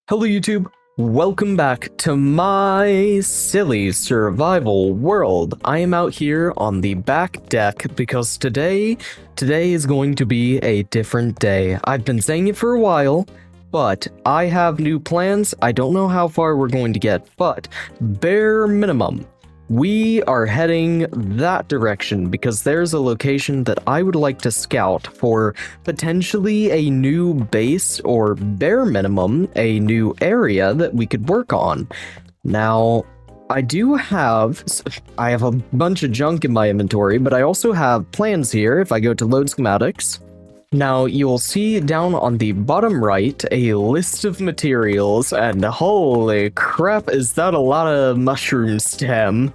Hello YouTube, welcome back to my silly survival world. I am out here on the back deck because today is going to be a different day. I've been saying it for a while, but I have new plans. I don't know how far we're going to get, but bare minimum, we are heading that direction because there's a location that I would like to scout for potentially a new base or bare minimum a new area that we could work on. Now, I have a bunch of junk in my inventory, but I also have plans here if I go to load schematics. Now, you'll see down on the bottom right a list of materials, and holy crap, is that a lot of mushroom stem.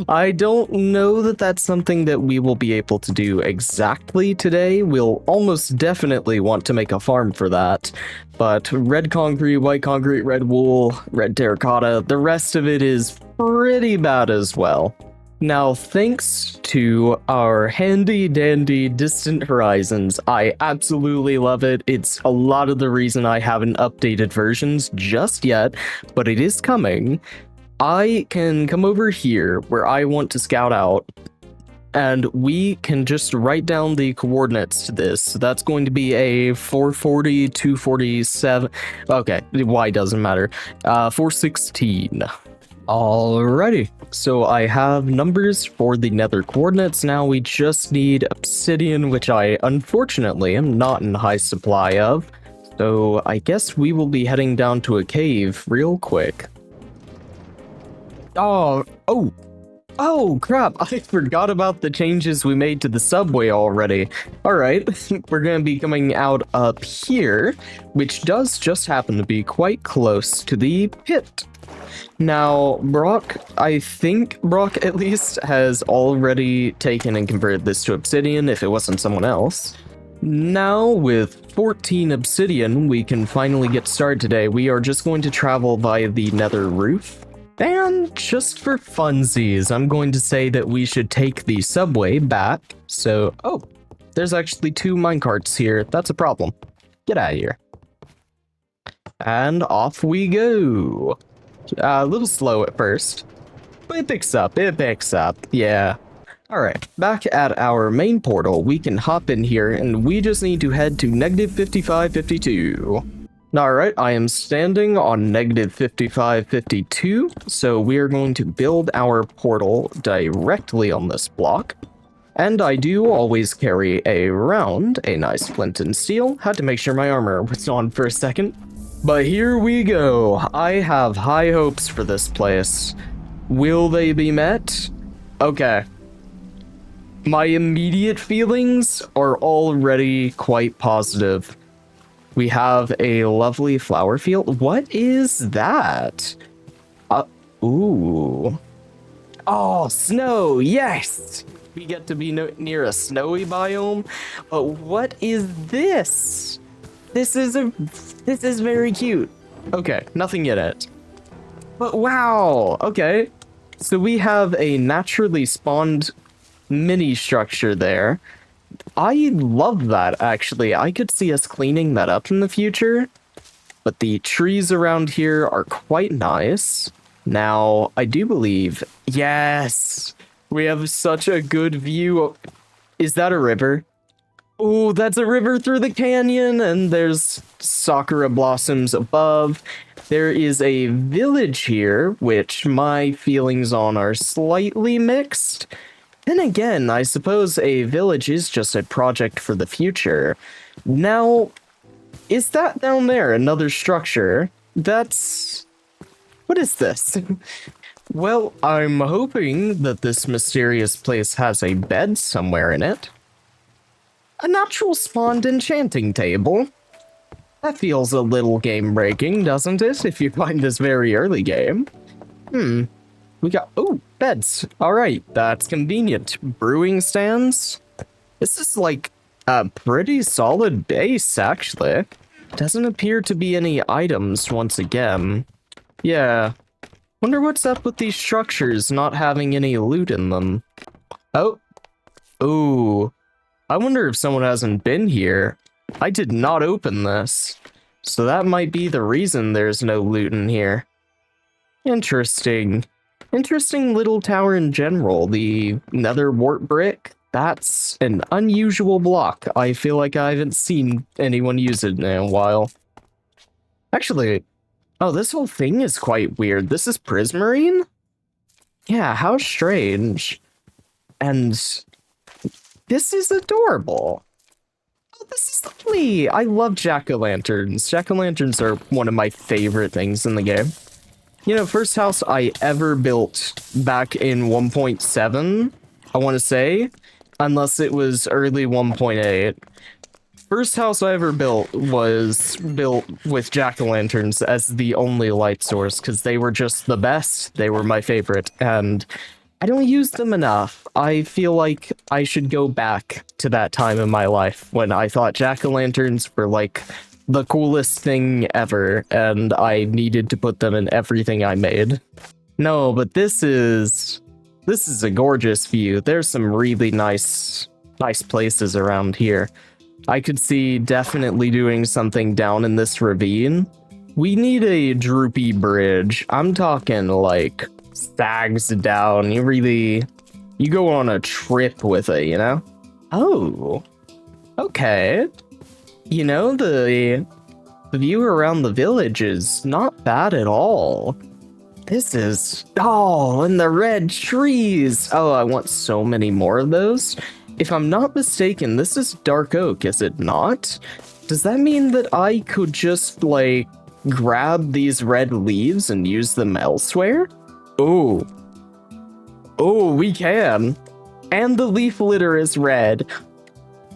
I don't know that that's something that we will be able to do exactly today. We'll almost definitely want to make a farm for that. But red concrete, white concrete, red wool, red terracotta, the rest of it is pretty bad as well. Now, thanks to our handy dandy distant horizons, I absolutely love it. It's a lot of the reason I haven't updated versions just yet, but it is coming. I can come over here where I want to scout out, and we can just write down the coordinates to this. So that's going to be a 440, 247, okay, Y doesn't matter, 416. Alrighty, so I have numbers for the nether coordinates. Now we just need obsidian, which I unfortunately am not in high supply of. So I guess we will be heading down to a cave real quick. Oh, crap, I forgot about the changes we made to the subway already. Alright, we're gonna be coming out up here, which does just happen to be quite close to the pit. Now, I think Brock at least has already taken and converted this to obsidian if it wasn't someone else. Now, with 14 obsidian, we can finally get started today. We are just going to travel via the nether roof. And just for funsies, I'm going to say that we should take the subway back. So, oh, there's actually 2 minecarts here. That's a problem. Get out of here. And off we go. A little slow at first, but it picks up, yeah. Alright, back at our main portal, we can hop in here, and we just need to head to negative 5552. Alright, I am standing on negative 5552, so we are going to build our portal directly on this block. And I do always carry around a nice flint and steel. Had to make sure my armor was on for a second. But here we go. I have high hopes for this place. Will they be met? Okay. My immediate feelings are already quite positive. We have a lovely flower field. What is that? Ooh. Oh, snow, yes! We get to be near a snowy biome. But what is this? This is very cute. Okay, nothing yet. But wow, okay. So we have a naturally spawned mini structure there. I love that, actually. I could see us cleaning that up in the future. But the trees around here are quite nice. Now, I do believe... Yes! We have such a good view. Is that a river? Oh, that's a river through the canyon, and there's sakura blossoms above. There is a village here, which my feelings on are slightly mixed. Then again, I suppose a village is just a project for the future. Now, is that down there another structure? What is this? Well, I'm hoping that this mysterious place has a bed somewhere in it. A natural spawned enchanting table. That feels a little game breaking, doesn't it, if you find this very early game? We got, beds. Alright, that's convenient. Brewing stands? This is like a pretty solid base, actually. Doesn't appear to be any items once again. Yeah. Wonder what's up with these structures not having any loot in them. Oh. Ooh. I wonder if someone hasn't been here. I did not open this. So that might be the reason there's no loot in here. Interesting. Interesting little tower in general. The nether wart brick, that's an unusual block. I feel like I haven't seen anyone use it in a while. Actually, oh, this whole thing is quite weird. This is prismarine? Yeah, how strange. And this is adorable. Oh, this is lovely. I love jack-o'-lanterns. Jack-o'-lanterns are one of my favorite things in the game. You know, first house I ever built back in 1.7, I want to say, unless it was early 1.8. First house I ever built was built with jack-o'-lanterns as the only light source, because they were just the best. They were my favorite, and I don't use them enough. I feel like I should go back to that time in my life when I thought jack-o'-lanterns were like the coolest thing ever, and I needed to put them in everything I made. No, but this is a gorgeous view. There's some really nice places around here. I could see definitely doing something down in this ravine. We need a droopy bridge. I'm talking like sags down. You go on a trip with it, you know? Oh, okay. You know, the view around the village is not bad at all. This is, oh, and the red trees. Oh, I want so many more of those. If I'm not mistaken, this is dark oak, is it not? Does that mean that I could just, like, grab these red leaves and use them elsewhere? Oh. Oh, we can. And the leaf litter is red.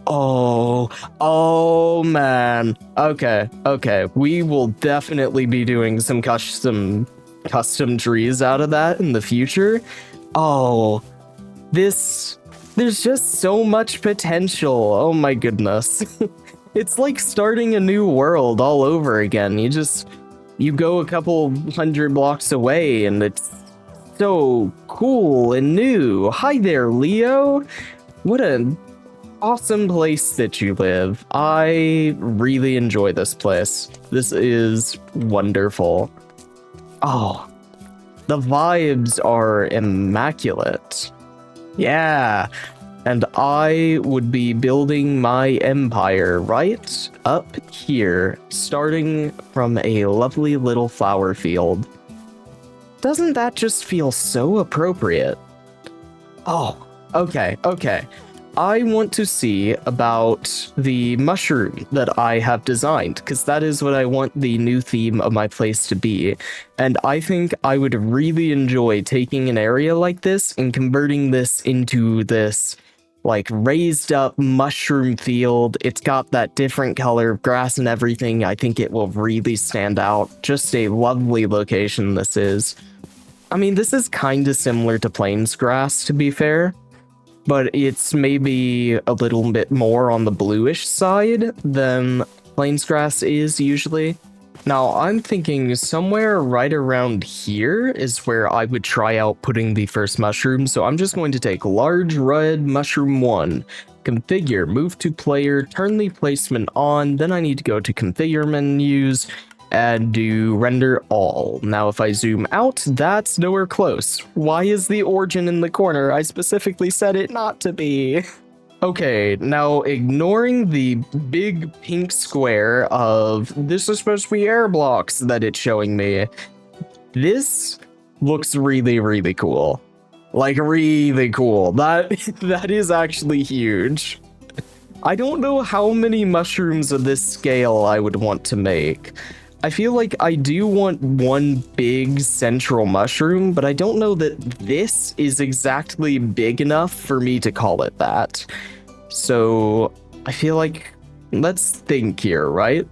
Oh man. Okay. We will definitely be doing some custom trees out of that in the future. Oh, there's just so much potential. Oh my goodness. It's like starting a new world all over again. You go a couple 100 blocks away and it's so cool and new. Hi there, Leo. What an awesome place that you live. I really enjoy this place. This is wonderful. Oh, the vibes are immaculate. Yeah, and I would be building my empire right up here, starting from a lovely little flower field. Doesn't that just feel so appropriate? Oh, okay. I want to see about the mushroom that I have designed, because that is what I want the new theme of my place to be. And I think I would really enjoy taking an area like this and converting this into this, like, raised up mushroom field. It's got that different color of grass and everything. I think it will really stand out. Just a lovely location this is. I mean, this is kind of similar to Plains grass, to be fair, but it's maybe a little bit more on the bluish side than Plains grass is usually. Now, I'm thinking somewhere right around here is where I would try out putting the first mushroom, so I'm just going to take large red mushroom 1, configure, move to player, turn the placement on, then I need to go to configure menus, and do render all. Now if I zoom out, that's nowhere close. Why is the origin in the corner? I specifically said it not to be. Okay, now ignoring the big pink square of this is supposed to be air blocks that it's showing me, this looks really cool. Like really cool. That is actually huge. I don't know how many mushrooms of this scale I would want to make. I feel like I do want one big central mushroom, but I don't know that this is exactly big enough for me to call it that. So I feel like, let's think here, right?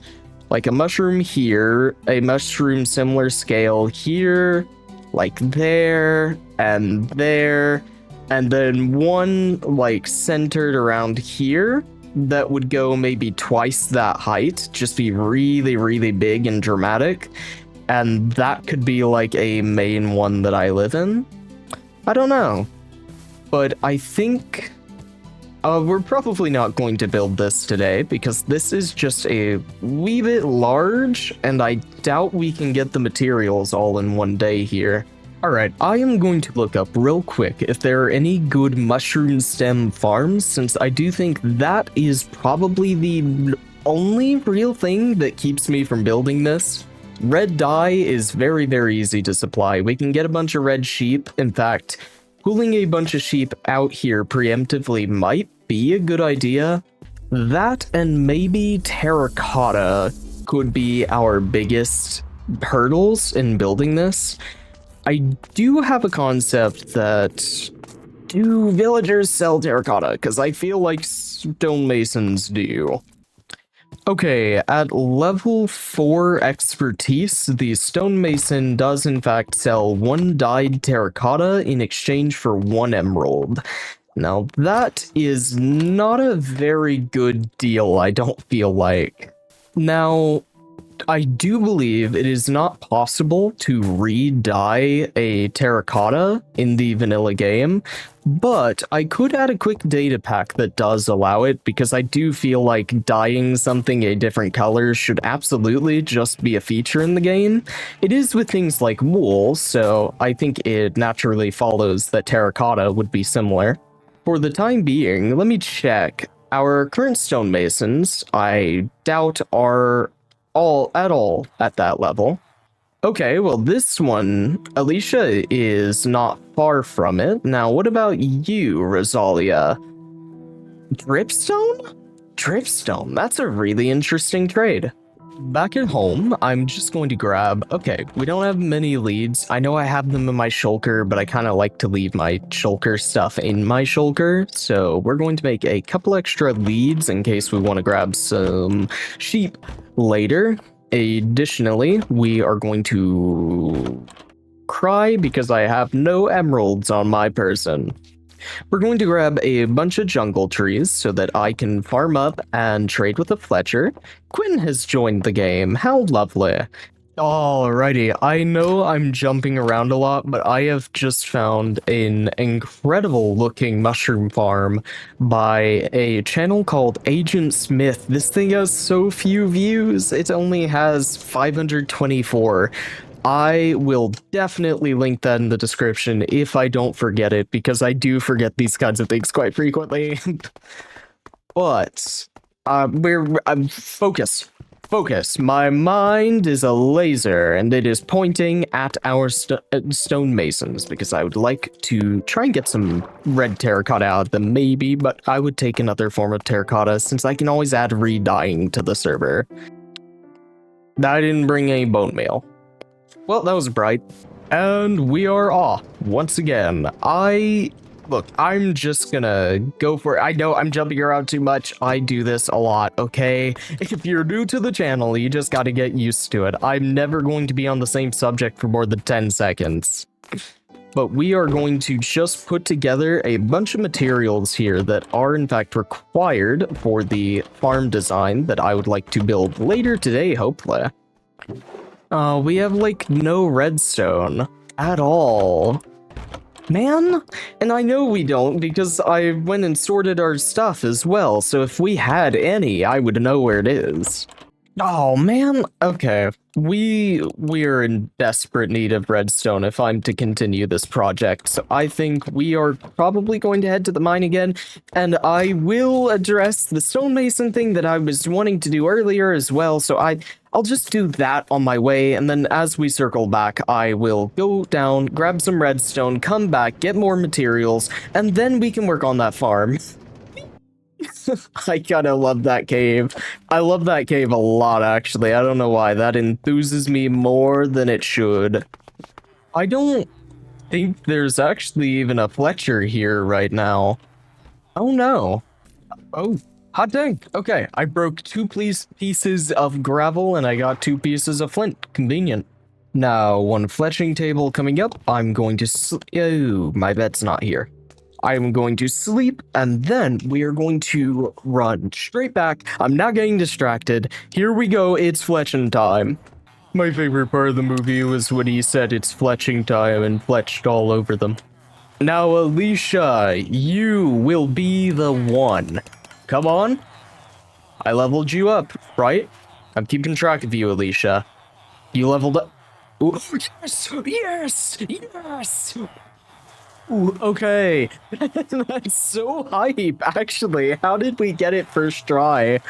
Like a mushroom here, a mushroom similar scale here, like there, and then one like centered around here. That would go maybe twice that height, just be really big and dramatic, and that could be like a main one that I live in. I don't know, but I think We're probably not going to build this today because this is just a wee bit large, and I doubt we can get the materials all in one day here. Alright, I am going to look up real quick if there are any good mushroom stem farms, since I do think that is probably the only real thing that keeps me from building this. Red dye is very, very easy to supply. We can get a bunch of red sheep. In fact, pulling a bunch of sheep out here preemptively might be a good idea. That and maybe terracotta could be our biggest hurdles in building this. I do have a concept that do villagers sell terracotta? Because I feel like stonemasons do. Okay, at level 4 expertise, the stonemason does in fact sell 1 dyed terracotta in exchange for 1 emerald. Now that is not a very good deal, I don't feel like. Now, I do believe it is not possible to re-dye a terracotta in the vanilla game, but I could add a quick data pack that does allow it, because I do feel like dyeing something a different color should absolutely just be a feature in the game. It is with things like wool, so I think it naturally follows that terracotta would be similar. For the time being, let me check. Our current stonemasons, I doubt are all at that level. Okay, well this one, Alicia, is not far from it. Now, what about you, Rosalia? Dripstone? Dripstone, that's a really interesting trade. Back at home, I'm just going to grab... Okay, we don't have many leads. I know I have them in my shulker, but I kind of like to leave my shulker stuff in my shulker. So we're going to make a couple extra leads in case we want to grab some sheep later. Additionally, we are going to cry because I have no emeralds on my person. We're going to grab a bunch of jungle trees so that I can farm up and trade with a Fletcher. Quinn has joined the game. How lovely. Alrighty, I know I'm jumping around a lot, but I have just found an incredible looking mushroom farm by a channel called Agent Smith. This thing has so few views. It only has 524. I will definitely link that in the description if I don't forget it, because I do forget these kinds of things quite frequently. But I'm focus. My mind is a laser, and it is pointing at our stonemasons, because I would like to try and get some red terracotta out of them, maybe, but I would take another form of terracotta, since I can always add re-dyeing to the server. I didn't bring any bone meal. Well, that was bright. And we are off once again. Look, I'm just gonna go for it. I know I'm jumping around too much. I do this a lot, okay? If you're new to the channel, you just gotta get used to it. I'm never going to be on the same subject for more than 10 seconds. But we are going to just put together a bunch of materials here that are in fact required for the farm design that I would like to build later today, hopefully. We have like no redstone at all. Man, and I know we don't because I went and sorted our stuff as well, so if we had any, I would know where it is. Oh man, okay. We're in desperate need of redstone if I'm to continue this project, so I think we are probably going to head to the mine again, and I will address the stonemason thing that I was wanting to do earlier as well, so I'll just do that on my way, and then as we circle back, I will go down, grab some redstone, come back, get more materials, and then we can work on that farm. I kinda love that cave. I love that cave a lot, actually. I don't know why. That enthuses me more than it should. I don't think there's actually even a Fletcher here right now. Oh no. Oh, hot dang. Okay, I broke 2 pieces of gravel and I got 2 pieces of flint. Convenient. Now, 1 fletching table coming up. I'm going to oh, my bed's not here. I'm going to sleep, and then we are going to run straight back. I'm not getting distracted. Here we go, it's fletching time. My favorite part of the movie was when he said it's fletching time and fletched all over them. Now, Alicia, you will be the one. Come on. I leveled you up, right? I'm keeping track of you, Alicia. You leveled up. Ooh, yes! Yes! Yes! Ooh, okay. That's so hype, actually. How did we get it first try?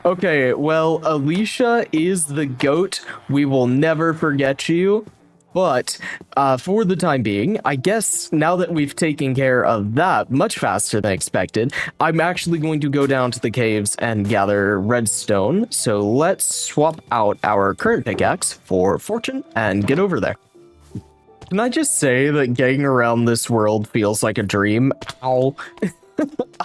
Okay, well, Alicia is the goat. We will never forget you. But for the time being, I guess now that we've taken care of that much faster than expected, I'm actually going to go down to the caves and gather redstone. So let's swap out our current pickaxe for fortune and get over there. Can I just say that getting around this world feels like a dream? Ow.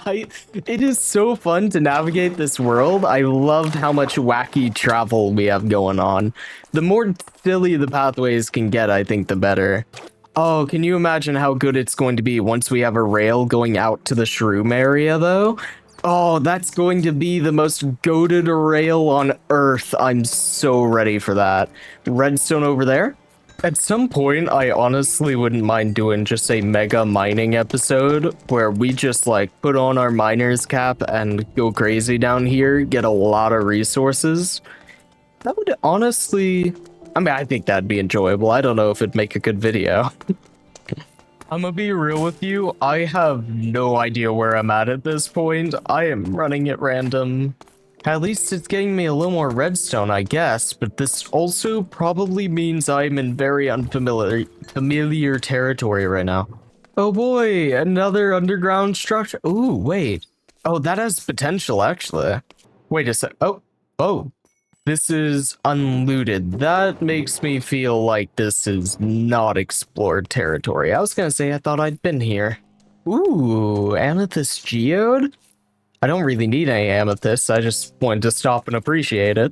It is so fun to navigate this world. I love how much wacky travel we have going on. The more silly the pathways can get, I think the better. Oh, can you imagine how good it's going to be once we have a rail going out to the shroom area, though? Oh, that's going to be the most goated rail on Earth. I'm so ready for that. Redstone over there. At some point, I honestly wouldn't mind doing just a mega mining episode where we just like put on our miner's cap and go crazy down here, get a lot of resources. That would honestly, I mean, I think that'd be enjoyable. I don't know if it'd make a good video. I'm gonna be real with you. I have no idea where I'm at this point. I am running at random. At least it's getting me a little more redstone, I guess, but this also probably means I'm in very unfamiliar territory right now. Oh boy, another underground structure. Ooh, wait. Oh, that has potential, actually. Wait a sec. Oh, this is unlooted. That makes me feel like this is not explored territory. I was gonna say I thought I'd been here. Ooh, amethyst geode? I don't really need any amethyst. I just wanted to stop and appreciate it.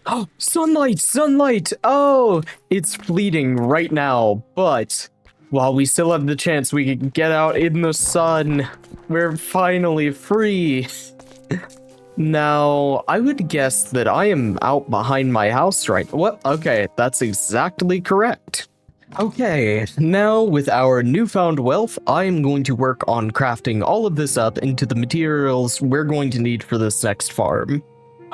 Oh, sunlight, sunlight. Oh, it's fleeting right now, but while we still have the chance, we can get out in the sun. We're finally free. Now, I would guess that I am out behind my house right. What? Okay, that's exactly correct. Okay, now with our newfound wealth, I'm going to work on crafting all of this up into the materials we're going to need for this next farm.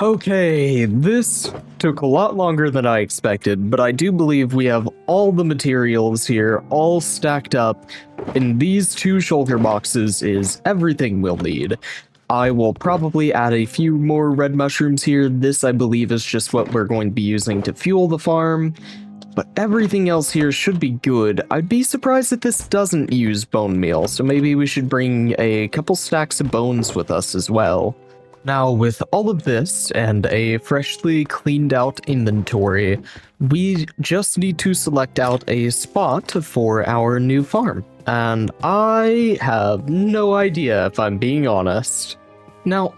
Okay, this took a lot longer than I expected, but I do believe we have all the materials here all stacked up. In these two shulker boxes is everything we'll need. I will probably add a few more red mushrooms here. This, I believe, is just what we're going to be using to fuel the farm. But everything else here should be good. I'd be surprised if this doesn't use bone meal, so maybe we should bring a couple stacks of bones with us as well. Now, with all of this and a freshly cleaned out inventory, we just need to select out a spot for our new farm. And I have no idea, if I'm being honest. Now,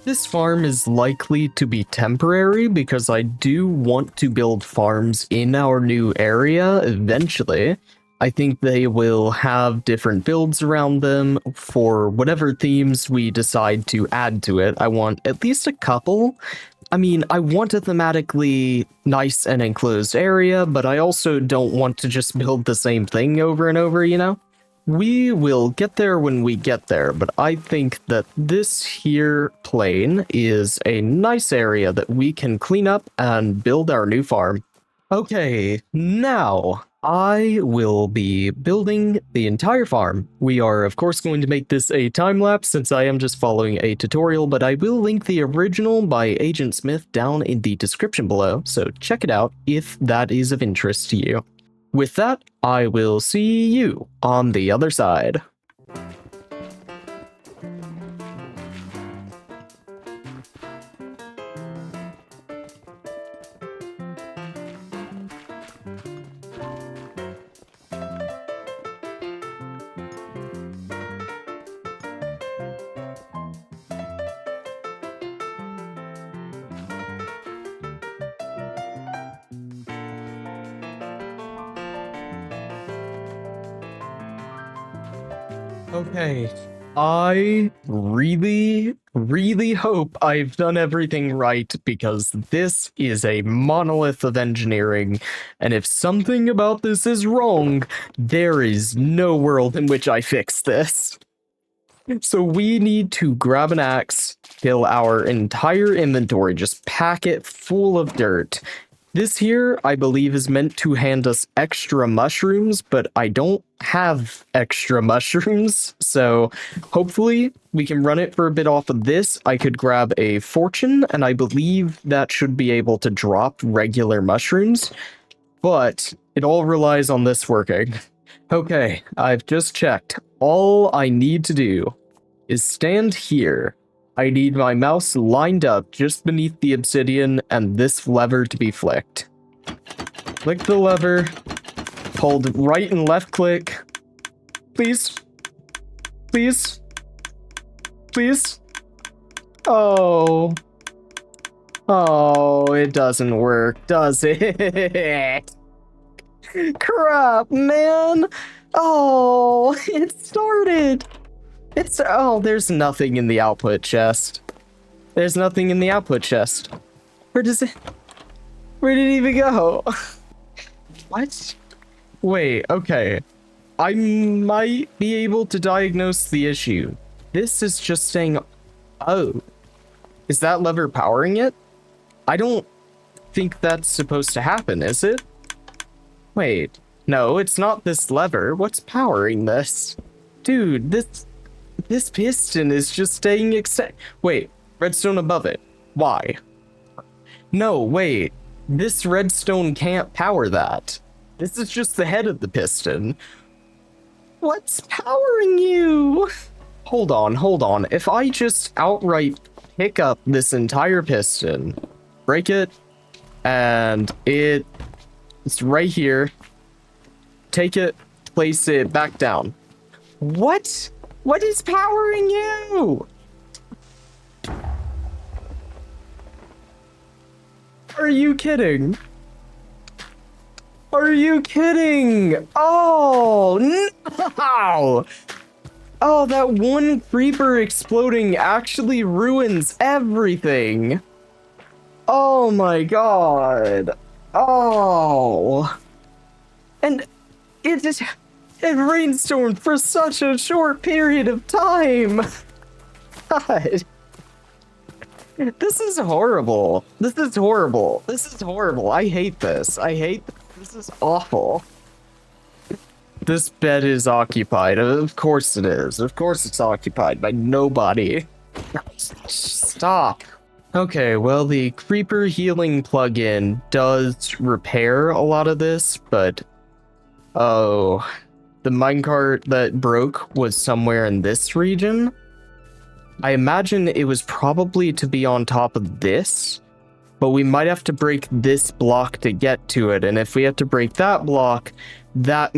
this farm is likely to be temporary because I do want to build farms in our new area eventually. I think they will have different builds around them for whatever themes we decide to add to it. I want at least a couple. I mean, I want a thematically nice and enclosed area, but I also don't want to just build the same thing over and over, you know? We will get there when we get there, but I think that this here plain is a nice area that we can clean up and build our new farm. Okay, now I will be building the entire farm. We are, of course, going to make this a time-lapse since I am just following a tutorial, but I will link the original by Agent Smith down in the description below, so check it out if that is of interest to you. With that, I will see you on the other side. Okay, I really really hope I've done everything right, because this is a monolith of engineering, and if something about this is wrong, there is no world in which I fix this. So we need to grab an axe, fill our entire inventory, just pack it full of dirt. This here, I believe, is meant to hand us extra mushrooms, but I don't have extra mushrooms, so hopefully we can run it for a bit off of this. I could grab a fortune, and I believe that should be able to drop regular mushrooms, but it all relies on this working. Okay, I've just checked. All I need to do is stand here. I need my mouse lined up just beneath the obsidian and this lever to be flicked. Click the lever, hold right and left click. Please. Please. Please. Oh. Oh, it doesn't work, does it? Crap, man. Oh, it started. Oh, there's nothing in the output chest. There's nothing in the output chest. Where did it even go? What? Wait, okay. I might be able to diagnose the issue. This is just saying, oh. Is that lever powering it? I don't think that's supposed to happen, is it? Wait, no, it's not this lever. What's powering this? Dude, this piston is just staying wait, redstone above it. Why? No, wait. This redstone can't power that. This is just the head of the piston. What's powering you? Hold on. If I just outright pick up this entire piston, break it, and it's right here. Take it, place it back down. What? What is powering you? Are you kidding? Are you kidding? Oh, no! Oh, that one creeper exploding actually ruins everything. Oh my god. Oh. And it rainstormed for such a short period of time. God. This is horrible. This is horrible. This is horrible. I hate this. This is awful. This bed is occupied. Of course it is. Of course it's occupied by nobody. Stop. Okay, well, the creeper healing plugin does repair a lot of this, but oh, the minecart that broke was somewhere in this region. I imagine it was probably to be on top of this, but we might have to break this block to get to it, and if we have to break that block, that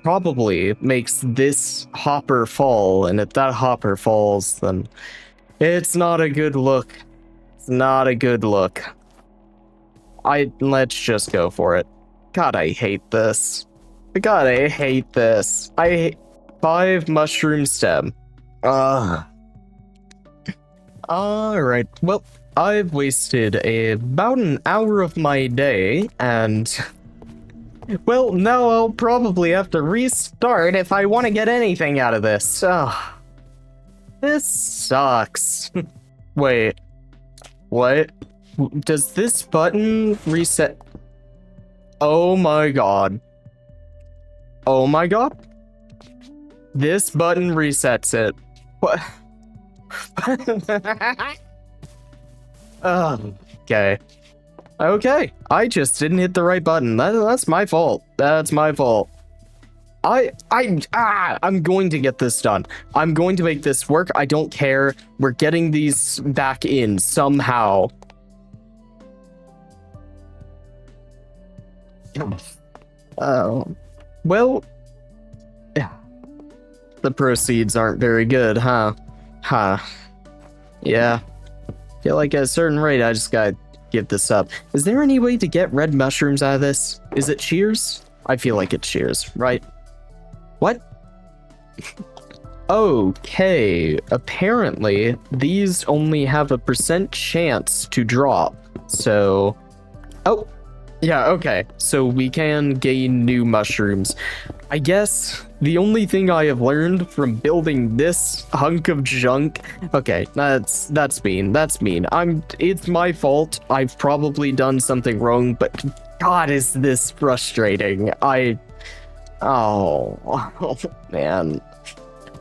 probably makes this hopper fall, and if that hopper falls, then it's not a good look. It's not a good look. Let's just go for it. God, I hate this. God, I hate this. 5 mushroom stem. Alright, well, I've wasted about an hour of my day, and well, now I'll probably have to restart if I want to get anything out of this. This sucks. Wait, what? Does this button reset? Oh my god. Oh my god. This button resets it. What? Okay. Okay, I just didn't hit the right button. That's my fault. That's my fault. I'm going to get this done. I'm going to make this work. I don't care. We're getting these back in somehow. Oh. Well, yeah. The proceeds aren't very good, huh? Yeah. Feel like at a certain rate, I just gotta give this up. Is there any way to get red mushrooms out of this? Is it shears? I feel like it's shears, right? What? Okay, apparently these only have a % chance to drop. So, oh, yeah, okay. So we can gain new mushrooms. I guess the only thing I have learned from building this hunk of junk. Okay, that's mean. That's mean. It's my fault. I've probably done something wrong, but God, is this frustrating. Oh, man.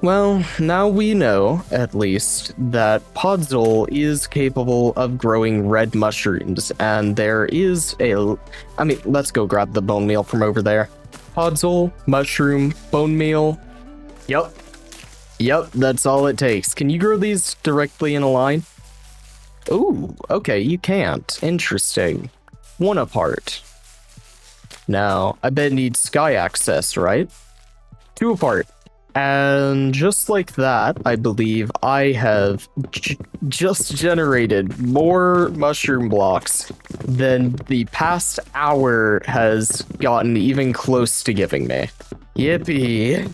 Well, now we know, at least, that Podzol is capable of growing red mushrooms, and there is let's go grab the bone meal from over there. Podzol, mushroom, bone meal. Yep, that's all it takes. Can you grow these directly in a line? Ooh, okay, you can't. Interesting. One apart. Now, I bet it needs sky access, right? Two apart. And just like that, I believe I have just generated more mushroom blocks than the past hour has gotten even close to giving me. Yippee.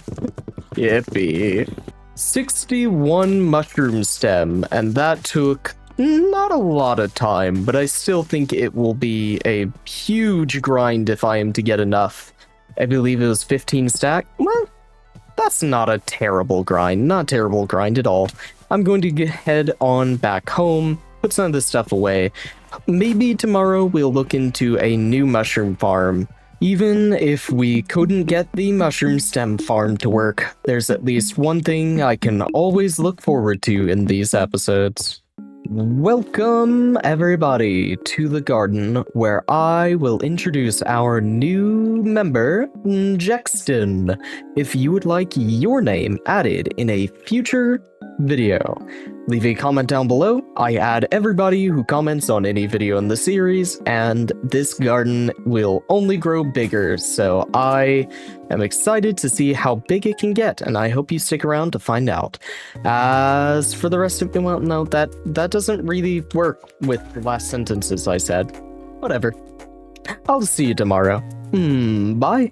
Yippee. 61 mushroom stem, and that took not a lot of time, but I still think it will be a huge grind if I am to get enough. I believe it was 15 stack. Well, that's not a terrible grind. Not terrible grind at all. I'm going to head on back home, put some of this stuff away. Maybe tomorrow we'll look into a new mushroom farm. Even if we couldn't get the mushroom stem farm to work, there's at least one thing I can always look forward to in these episodes. Welcome, everybody, to the garden, where I will introduce our new member, Jexton, if you would like your name added in a future video. Leave a comment down below. I add everybody who comments on any video in the series, and this garden will only grow bigger, so I am excited to see how big it can get, and I hope you stick around to find out. As for the rest of it, well, no, that doesn't really work with the last sentences I said. Whatever. I'll see you tomorrow. Bye.